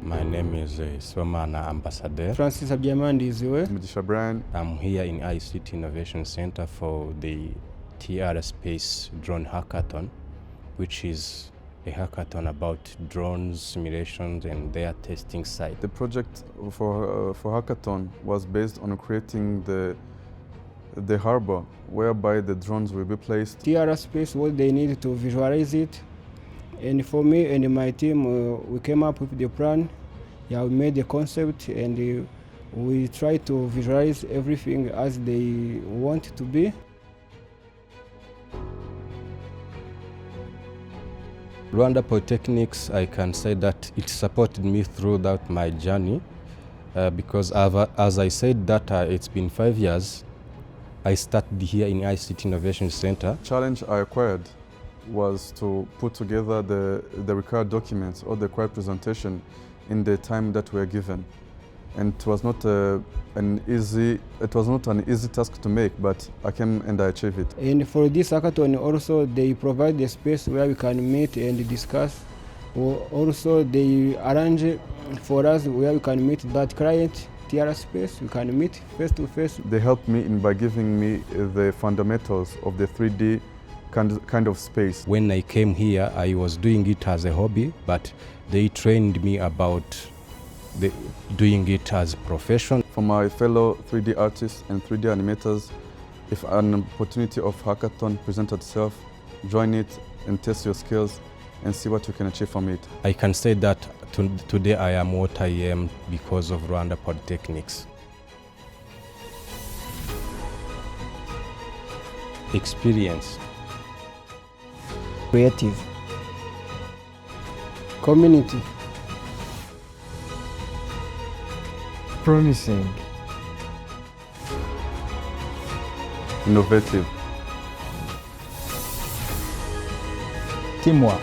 My name is Swamana Ambassador. Francis Abdiamandi is where? Mugisha Brian. I'm here in ICT Innovation Center for the TRL Space Drone Hackathon, which is a hackathon about drones, simulations, and their testing site. The project for Hackathon was based on creating the harbor whereby the drones will be placed. TRL Space, what they need to visualize it. And for me and my team, we came up with the plan. Yeah, we made the concept and we try to visualize everything as they want it to be. Rwanda Polytechnic, I can say that it supported me throughout my journey because as I said that it's been 5 years. I started here in ICT Innovation Center. The challenge I acquired was to put together the required documents or the required presentation in the time that we were given. And it was not an easy task to make, but I came and I achieved it. And for this hackathon also they provide the space where we can meet and discuss. Also they arrange for us where we can meet that client, TRL Space, we can meet face to face. They helped me by giving me the fundamentals of the 3D kind of space. When I came here, I was doing it as a hobby, but they trained me about doing it as a profession. For my fellow 3D artists and 3D animators, if an opportunity of hackathon presents itself, join it and test your skills and see what you can achieve from it. I can say that today I am what I am because of Rwanda Polytechnic. Experience. Creative. Community. Promising. Innovative. Teamwork.